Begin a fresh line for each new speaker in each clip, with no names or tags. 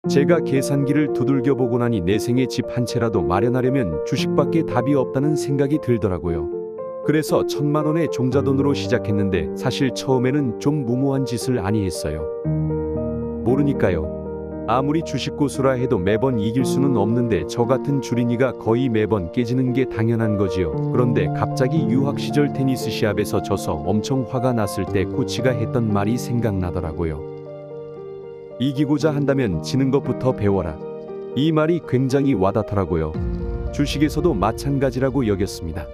제가 계산기를 두들겨 보고 나니 내 생에 집 한 채라도 마련하려면 주식밖에 답이 없다는 생각이 들더라고요. 그래서 1,000만 원의 종잣돈으로 시작했는데 사실 처음에는 좀 무모한 짓을 아니했어요. 모르니까요. 아무리 주식 고수라 해도 매번 이길 수는 없는데 저 같은 주린이가 거의 매번 깨지는 게 당연한 거지요. 그런데 갑자기 유학 시절 테니스 시합에서 져서 엄청 화가 났을 때 코치가 했던 말이 생각나더라고요. 이기고자 한다면 지는 것부터 배워라. 이 말이 굉장히 와닿더라고요. 주식에서도 마찬가지라고 여겼습니다.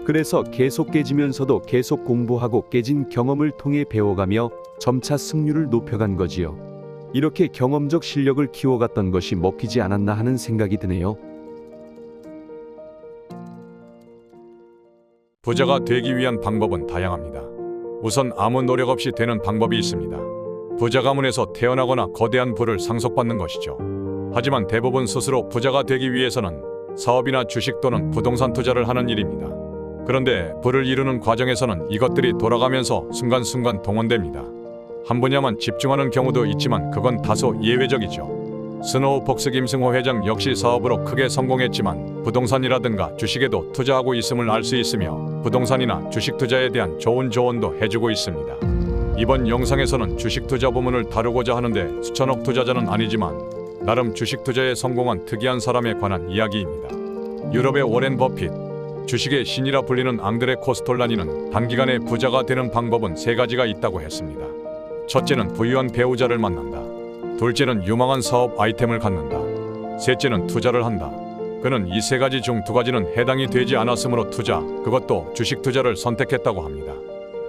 그래서 계속 깨지면서도 계속 공부하고 깨진 경험을 통해 배워가며 점차 승률을 높여간 거지요. 이렇게 경험적 실력을 키워갔던 것이 먹히지 않았나 하는 생각이 드네요.
부자가 되기 위한 방법은 다양합니다. 우선 아무 노력 없이 되는 방법이 있습니다. 부자 가문에서 태어나거나 거대한 부를 상속받는 것이죠. 하지만 대부분 스스로 부자가 되기 위해서는 사업이나 주식 또는 부동산 투자를 하는 일입니다. 그런데 부를 이루는 과정에서는 이것들이 돌아가면서 순간순간 동원됩니다. 한 분야만 집중하는 경우도 있지만 그건 다소 예외적이죠. 스노우폭스 김승호 회장 역시 사업으로 크게 성공했지만 부동산이라든가 주식에도 투자하고 있음을 알 수 있으며 부동산이나 주식 투자에 대한 좋은 조언도 해주고 있습니다. 이번 영상에서는 주식 투자 부문을 다루고자 하는데 수천억 투자자는 아니지만 나름 주식 투자에 성공한 특이한 사람에 관한 이야기입니다. 유럽의 워렌 버핏, 주식의 신이라 불리는 앙드레 코스톨라니는 단기간에 부자가 되는 방법은 3가지가 있다고 했습니다. 첫째는 부유한 배우자를 만난다. 둘째는 유망한 사업 아이템을 갖는다. 셋째는 투자를 한다. 그는 이 3가지 중 2가지는 해당이 되지 않았으므로 그것도 주식 투자를 선택했다고 합니다.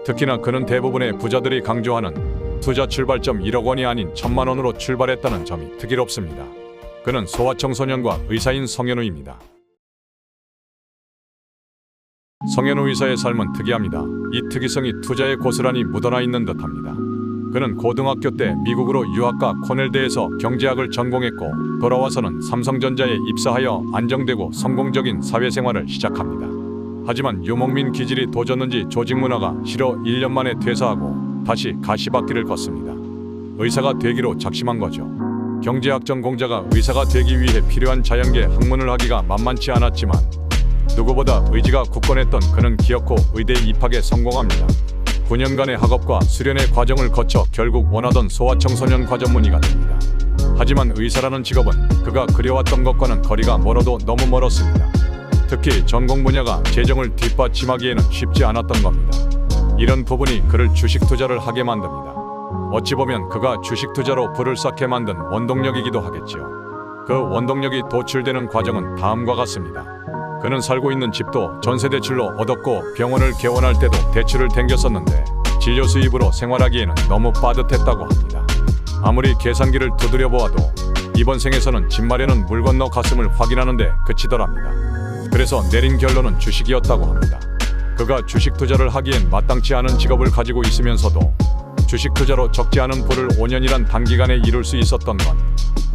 특히나 그는 대부분의 부자들이 강조하는 투자 출발점 1억 원이 아닌 1,000만 원으로 출발했다는 점이 특이롭습니다. 그는 소아청소년과 의사인 성현우입니다. 성현우 의사의 삶은 특이합니다. 이 특이성이 투자에 고스란히 묻어나 있는 듯합니다. 그는 고등학교 때 미국으로 유학가 코넬대에서 경제학을 전공했고 돌아와서는 삼성전자에 입사하여 안정되고 성공적인 사회생활을 시작합니다. 하지만 유목민 기질이 도졌는지 조직문화가 싫어 1년 만에 퇴사하고 다시 가시밭길을 걷습니다. 의사가 되기로 작심한 거죠. 경제학 전공자가 의사가 되기 위해 필요한 자연계 학문을 하기가 만만치 않았지만 누구보다 의지가 굳건했던 그는 기어코 의대 입학에 성공합니다. 9년간의 학업과 수련의 과정을 거쳐 결국 원하던 소아청소년 과전문의가 됩니다. 하지만 의사라는 직업은 그가 그려왔던 것과는 거리가 멀어도 너무 멀었습니다. 특히 전공 분야가 재정을 뒷받침하기에는 쉽지 않았던 겁니다. 이런 부분이 그를 주식 투자를 하게 만듭니다. 어찌 보면 그가 주식 투자로 부를 쌓게 만든 원동력이기도 하겠지요. 그 원동력이 도출되는 과정은 다음과 같습니다. 그는 살고 있는 집도 전세대출로 얻었고 병원을 개원할 때도 대출을 땡겼었는데 진료 수입으로 생활하기에는 너무 빠듯했다고 합니다. 아무리 계산기를 두드려 보아도 이번 생에서는 집 마련은 물 건너 갔음을 확인하는데 그치더랍니다. 그래서 내린 결론은 주식이었다고 합니다. 그가 주식 투자를 하기엔 마땅치 않은 직업을 가지고 있으면서도 주식 투자로 적지 않은 부를 5년이란 단기간에 이룰 수 있었던 건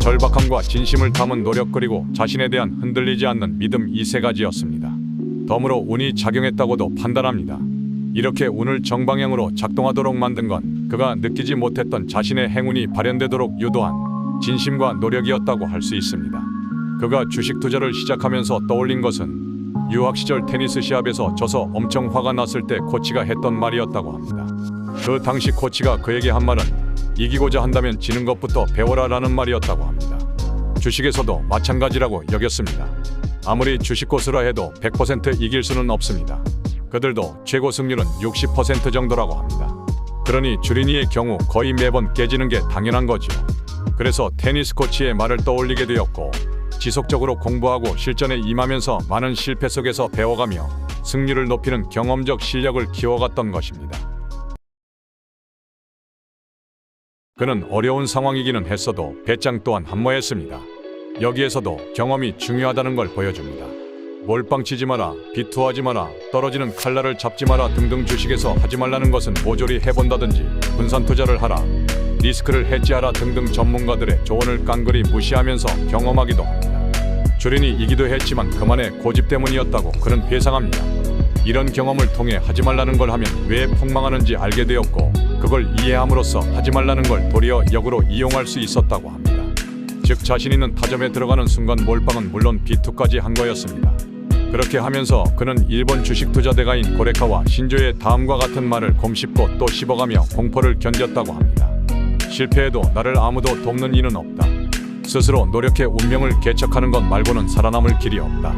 절박함과 진심을 담은 노력 그리고 자신에 대한 흔들리지 않는 믿음, 이 3가지였습니다. 덤으로 운이 작용했다고도 판단합니다. 이렇게 운을 정방향으로 작동하도록 만든 건 그가 느끼지 못했던 자신의 행운이 발현되도록 유도한 진심과 노력이었다고 할 수 있습니다. 그가 주식 투자를 시작하면서 떠올린 것은 유학 시절 테니스 시합에서 져서 엄청 화가 났을 때 코치가 했던 말이었다고 합니다. 그 당시 코치가 그에게 한 말은 이기고자 한다면 지는 것부터 배워라 라는 말이었다고 합니다. 주식에서도 마찬가지라고 여겼습니다. 아무리 주식 고수라 해도 100% 이길 수는 없습니다. 그들도 최고 승률은 60% 정도라고 합니다. 그러니 주린이의 경우 거의 매번 깨지는 게 당연한 거지요. 그래서 테니스 코치의 말을 떠올리게 되었고 지속적으로 공부하고 실전에 임하면서 많은 실패 속에서 배워가며 승률을 높이는 경험적 실력을 키워갔던 것입니다. 그는 어려운 상황이기는 했어도 배짱 또한 한모했습니다. 여기에서도 경험이 중요하다는 걸 보여줍니다. 몰빵치지 마라, 비투하지 마라, 떨어지는 칼날을 잡지 마라 등등. 주식에서 하지 말라는 것은 모조리 해본다든지 분산 투자를 하라, 리스크를 해지하라 등등 전문가들의 조언을 깡그리 무시하면서 경험하기도 합니다. 주린이이기도 했지만 그만의 고집 때문이었다고 그는 회상합니다. 이런 경험을 통해 하지 말라는 걸 하면 왜 폭망하는지 알게 되었고 그걸 이해함으로써 하지 말라는 걸 도리어 역으로 이용할 수 있었다고 합니다. 즉 자신 있는 타점에 들어가는 순간 몰빵은 물론 비투까지 한 거였습니다. 그렇게 하면서 그는 일본 주식 투자 대가인 고레카와 신조의 다음과 같은 말을 곰씹고 또 씹어가며 공포를 견뎠다고 합니다. 실패해도 나를 아무도 돕는 이는 없다. 스스로 노력해 운명을 개척하는 것 말고는 살아남을 길이 없다.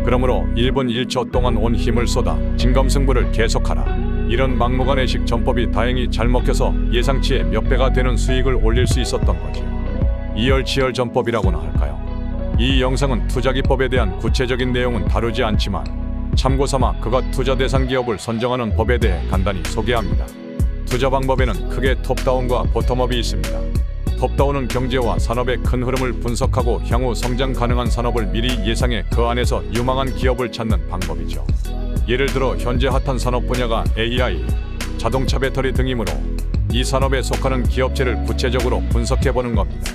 그러므로 1분 1초 동안 온 힘을 쏟아 진검승부를 계속하라. 이런 막무가내식 전법이 다행히 잘 먹혀서 예상치의 몇 배가 되는 수익을 올릴 수 있었던 거지요. 이열치열 전법이라고나 할까요? 이 영상은 투자기법에 대한 구체적인 내용은 다루지 않지만 참고삼아 그가 투자 대상 기업을 선정하는 법에 대해 간단히 소개합니다. 투자 방법에는 크게 톱다운과 보텀업이 있습니다. 톱다운은 경제와 산업의 큰 흐름을 분석하고 향후 성장 가능한 산업을 미리 예상해 그 안에서 유망한 기업을 찾는 방법이죠. 예를 들어 현재 핫한 산업 분야가 AI, 자동차 배터리 등이므로 이 산업에 속하는 기업체를 구체적으로 분석해보는 겁니다.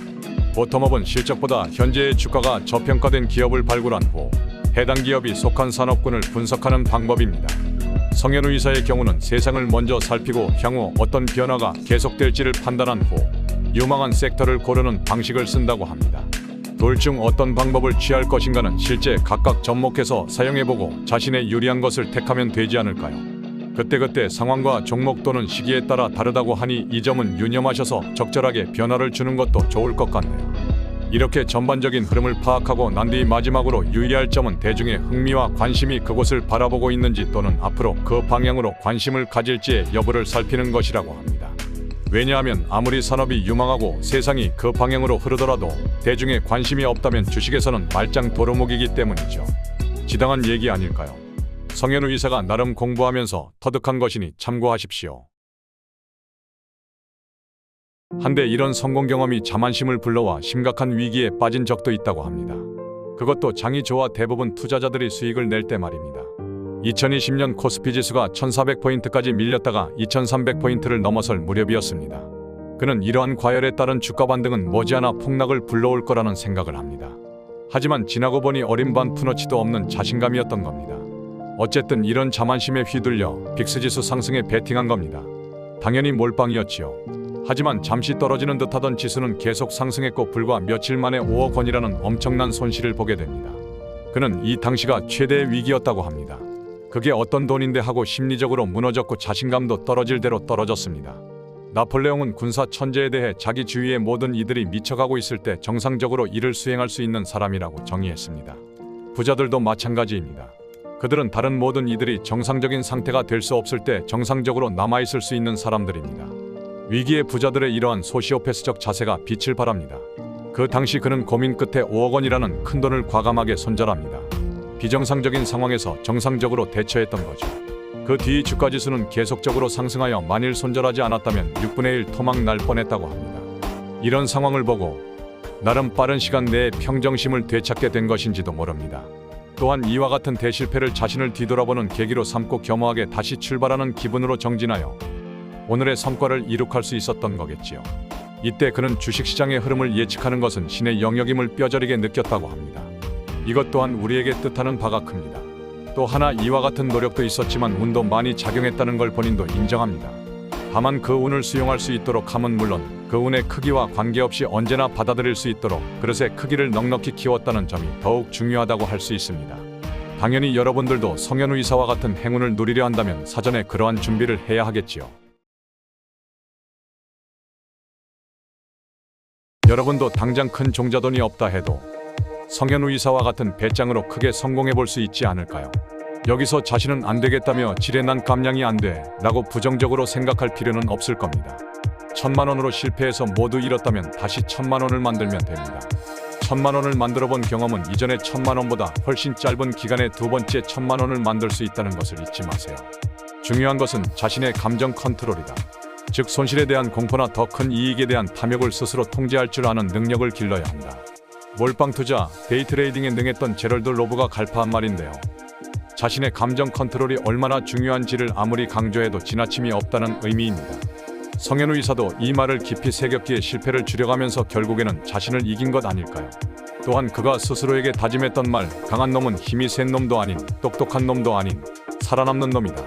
보텀업은 실적보다 현재의 주가가 저평가된 기업을 발굴한 후 해당 기업이 속한 산업군을 분석하는 방법입니다. 성현우 이사의 경우는 세상을 먼저 살피고 향후 어떤 변화가 계속될지를 판단한 후 유망한 섹터를 고르는 방식을 쓴다고 합니다. 둘 중 어떤 방법을 취할 것인가는 실제 각각 접목해서 사용해보고 자신의 유리한 것을 택하면 되지 않을까요? 그때그때 상황과 종목 또는 시기에 따라 다르다고 하니 이 점은 유념하셔서 적절하게 변화를 주는 것도 좋을 것 같네요. 이렇게 전반적인 흐름을 파악하고 난 뒤 마지막으로 유의할 점은 대중의 흥미와 관심이 그곳을 바라보고 있는지 또는 앞으로 그 방향으로 관심을 가질지의 여부를 살피는 것이라고 합니다. 왜냐하면 아무리 산업이 유망하고 세상이 그 방향으로 흐르더라도 대중의 관심이 없다면 주식에서는 말짱 도루묵이기 때문이죠. 지당한 얘기 아닐까요? 성현우 이사가 나름 공부하면서 터득한 것이니 참고하십시오. 한데 이런 성공 경험이 자만심을 불러와 심각한 위기에 빠진 적도 있다고 합니다. 그것도 장이 좋아 대부분 투자자들이 수익을 낼 때 말입니다. 2020년 코스피 지수가 1400포인트까지 밀렸다가 2300포인트를 넘어설 무렵이었습니다. 그는 이러한 과열에 따른 주가 반등은 머지않아 폭락을 불러올 거라는 생각을 합니다. 하지만 지나고 보니 어림반 푸너치도 없는 자신감이었던 겁니다. 어쨌든 이런 자만심에 휘둘려 빅스지수 상승에 베팅한 겁니다. 당연히 몰빵이었지요. 하지만 잠시 떨어지는 듯하던 지수는 계속 상승했고 불과 며칠 만에 5억 원이라는 엄청난 손실을 보게 됩니다. 그는 이 당시가 최대의 위기였다고 합니다. 그게 어떤 돈인데 하고 심리적으로 무너졌고 자신감도 떨어질 대로 떨어졌습니다. 나폴레옹은 군사 천재에 대해 자기 주위의 모든 이들이 미쳐가고 있을 때 정상적으로 일을 수행할 수 있는 사람이라고 정의했습니다. 부자들도 마찬가지입니다. 그들은 다른 모든 이들이 정상적인 상태가 될 수 없을 때 정상적으로 남아있을 수 있는 사람들입니다. 위기의 부자들의 이러한 소시오패스적 자세가 빛을 발합니다. 그 당시 그는 고민 끝에 5억 원이라는 큰 돈을 과감하게 손절합니다. 비정상적인 상황에서 정상적으로 대처했던 거죠. 그 뒤 주가지수는 계속적으로 상승하여 만일 손절하지 않았다면 6분의 1 토막 날 뻔했다고 합니다. 이런 상황을 보고 나름 빠른 시간 내에 평정심을 되찾게 된 것인지도 모릅니다. 또한 이와 같은 대실패를 자신을 뒤돌아보는 계기로 삼고 겸허하게 다시 출발하는 기분으로 정진하여 오늘의 성과를 이룩할 수 있었던 거겠지요. 이때 그는 주식시장의 흐름을 예측하는 것은 신의 영역임을 뼈저리게 느꼈다고 합니다. 이것 또한 우리에게 뜻하는 바가 큽니다. 또 하나 이와 같은 노력도 있었지만 운도 많이 작용했다는 걸 본인도 인정합니다. 다만 그 운을 수용할 수 있도록 함은 물론 그 운의 크기와 관계없이 언제나 받아들일 수 있도록 그릇의 크기를 넉넉히 키웠다는 점이 더욱 중요하다고 할 수 있습니다. 당연히 여러분들도 성현우 이사와 같은 행운을 누리려 한다면 사전에 그러한 준비를 해야 하겠지요. 여러분도 당장 큰 종자돈이 없다 해도 성현우 이사와 같은 배짱으로 크게 성공해 볼 수 있지 않을까요? 여기서 자신은 안 되겠다며 지레 난 감량이 안 돼 라고 부정적으로 생각할 필요는 없을 겁니다. 1000만 원으로 실패해서 모두 잃었다면 다시 1000만 원을 만들면 됩니다. 1000만 원을 만들어 본 경험은 이전의 1000만 원보다 훨씬 짧은 기간에 두 번째 1000만 원을 만들 수 있다는 것을 잊지 마세요. 중요한 것은 자신의 감정 컨트롤이다. 즉 손실에 대한 공포나 더 큰 이익에 대한 탐욕을 스스로 통제할 줄 아는 능력을 길러야 한다. 몰빵 투자, 데이트레이딩에 능했던 제럴드 로브가 갈파한 말인데요. 자신의 감정 컨트롤이 얼마나 중요한지를 아무리 강조해도 지나침이 없다는 의미입니다. 성현우 이사도 이 말을 깊이 새겼기에 실패를 줄여가면서 결국에는 자신을 이긴 것 아닐까요? 또한 그가 스스로에게 다짐했던 말, 강한 놈은 힘이 센 놈도 아닌 똑똑한 놈도 아닌 살아남는 놈이다.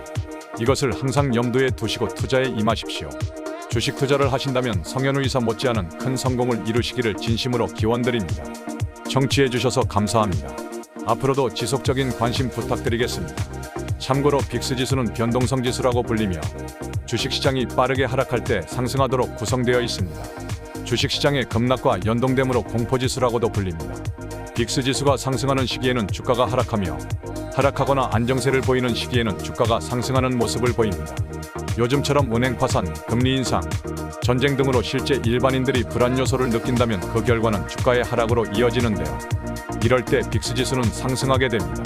이것을 항상 염두에 두시고 투자에 임하십시오. 주식 투자를 하신다면 성현우 이사 못지않은 큰 성공을 이루시기를 진심으로 기원드립니다. 청취해 주셔서 감사합니다. 앞으로도 지속적인 관심 부탁드리겠습니다. 참고로 빅스지수는 변동성 지수라고 불리며 주식시장이 빠르게 하락할 때 상승하도록 구성되어 있습니다. 주식시장의 급락과 연동됨으로 공포지수라고도 불립니다. 빅스지수가 상승하는 시기에는 주가가 하락하며 하락하거나 안정세를 보이는 시기에는 주가가 상승하는 모습을 보입니다. 요즘처럼 은행 파산, 금리 인상, 전쟁 등으로 실제 일반인들이 불안 요소를 느낀다면 그 결과는 주가의 하락으로 이어지는데요. 이럴 때 빅스지수는 상승하게 됩니다.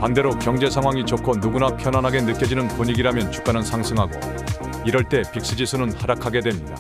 반대로 경제 상황이 좋고 누구나 편안하게 느껴지는 분위기라면 주가는 상승하고 이럴 때 빅스지수는 하락하게 됩니다.